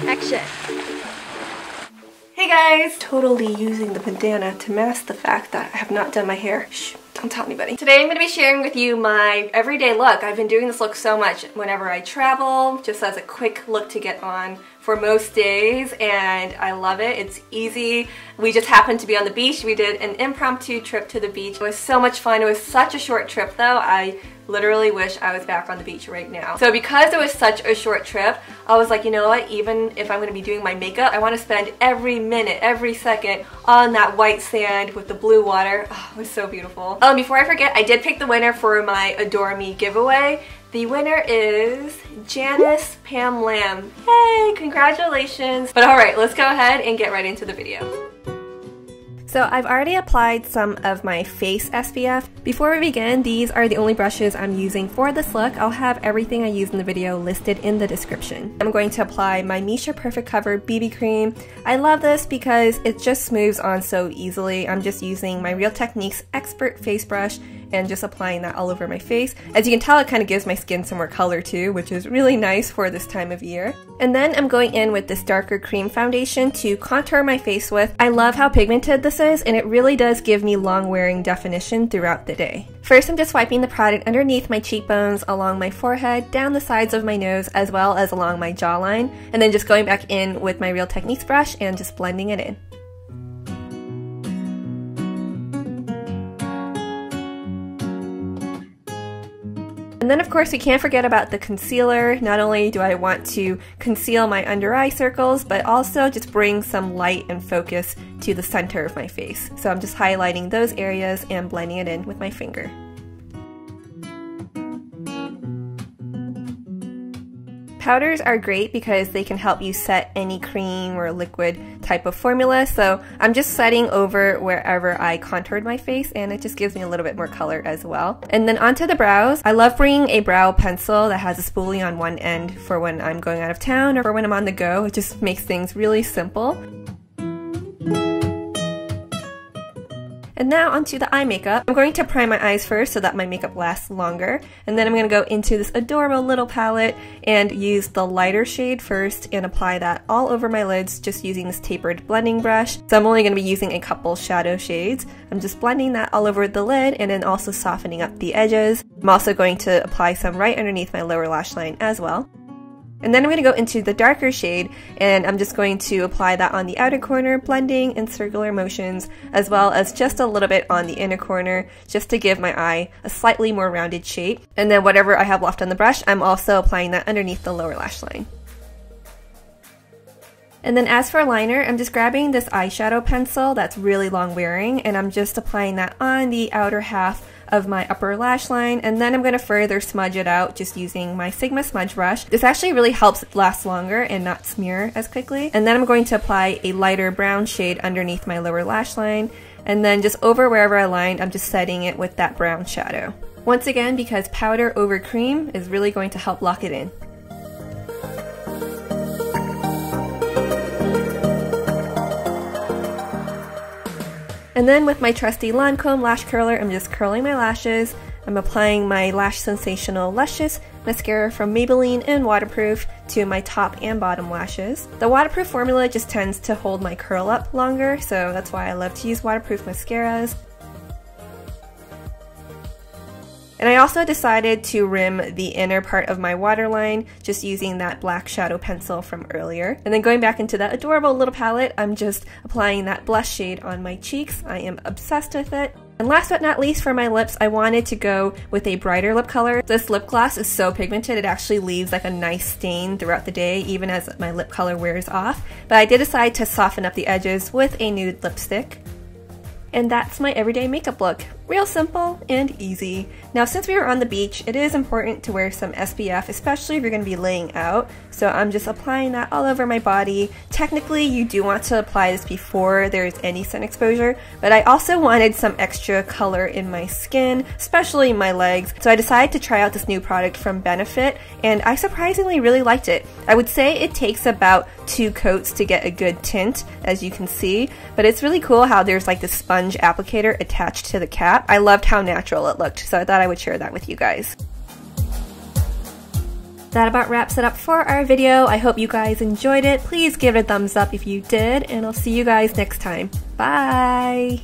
Action! Hey guys! Totally using the bandana to mask the fact that I have not done my hair. Shh, don't tell anybody. Today I'm going to be sharing with you my everyday look. I've been doing this look so much whenever I travel, just as a quick look to get on for most days, and I love it. It's easy. We just happened to be on the beach. We did an impromptu trip to the beach. It was so much fun. It was such a short trip though. I literally wish I was back on the beach right now. So because it was such a short trip, I was like, you know what, even if I'm going to be doing my makeup, I want to spend every minute, every second on that white sand with the blue water. Oh, it was so beautiful. Before I forget, I did pick the winner for my Adore Me giveaway. The winner is Janice Pam Lamb. Yay, congratulations. But alright, let's go ahead and get right into the video. So I've already applied some of my face SPF. Before we begin, these are the only brushes I'm using for this look. I'll have everything I use in the video listed in the description. I'm going to apply my Missha Perfect Cover BB Cream. I love this because it just smooths on so easily. I'm just using my Real Techniques Expert Face Brush and just applying that all over my face. As you can tell, it kind of gives my skin some more color too, which is really nice for this time of year. And then I'm going in with this darker cream foundation to contour my face with. I love how pigmented this is, and it really does give me long wearing definition throughout the day. First, I'm just wiping the product underneath my cheekbones, along my forehead, down the sides of my nose, as well as along my jawline, and then just going back in with my Real Techniques brush and just blending it in. And then of course we can't forget about the concealer. Not only do I want to conceal my under eye circles, but also just bring some light and focus to the center of my face. So I'm just highlighting those areas and blending it in with my finger. Powders are great because they can help you set any cream or liquid type of formula, so I'm just setting over wherever I contoured my face, and it just gives me a little bit more color as well. And then onto the brows. I love bringing a brow pencil that has a spoolie on one end for when I'm going out of town or for when I'm on the go. It just makes things really simple. And now onto the eye makeup. I'm going to prime my eyes first so that my makeup lasts longer. And then I'm going to go into this adorable little palette and use the lighter shade first and apply that all over my lids just using this tapered blending brush. So I'm only going to be using a couple shadow shades. I'm just blending that all over the lid and then also softening up the edges. I'm also going to apply some right underneath my lower lash line as well. And then I'm going to go into the darker shade, and I'm just going to apply that on the outer corner, blending in circular motions, as well as just a little bit on the inner corner, just to give my eye a slightly more rounded shape. And then whatever I have left on the brush, I'm also applying that underneath the lower lash line. And then as for liner, I'm just grabbing this eyeshadow pencil that's really long wearing, and I'm just applying that on the outer half of my upper lash line, and then I'm going to further smudge it out just using my Sigma smudge brush. This actually really helps it last longer and not smear as quickly. And then I'm going to apply a lighter brown shade underneath my lower lash line, and then just over wherever I lined, I'm just setting it with that brown shadow. Once again, because powder over cream is really going to help lock it in. And then with my trusty Lancome Lash Curler, I'm just curling my lashes. I'm applying my Lash Sensational Luscious mascara from Maybelline in waterproof to my top and bottom lashes. The waterproof formula just tends to hold my curl up longer, so that's why I love to use waterproof mascaras. And I also decided to rim the inner part of my waterline just using that black shadow pencil from earlier. And then going back into that adorable little palette, I'm just applying that blush shade on my cheeks. I am obsessed with it. And last but not least, for my lips, I wanted to go with a brighter lip color. This lip gloss is so pigmented, it actually leaves like a nice stain throughout the day, even as my lip color wears off. But I did decide to soften up the edges with a nude lipstick. And that's my everyday makeup look. Real simple and easy. Now, since we were on the beach, it is important to wear some SPF, especially if you're going to be laying out. So I'm just applying that all over my body. Technically, you do want to apply this before there is any sun exposure, but I also wanted some extra color in my skin, especially my legs. So I decided to try out this new product from Benefit, and I surprisingly really liked it. I would say it takes about 2 coats to get a good tint, as you can see, but it's really cool how there's like this sponge applicator attached to the cap. I loved how natural it looked, so I thought I would share that with you guys. That about wraps it up for our video. I hope you guys enjoyed it. Please give it a thumbs up if you did, and I'll see you guys next time. Bye!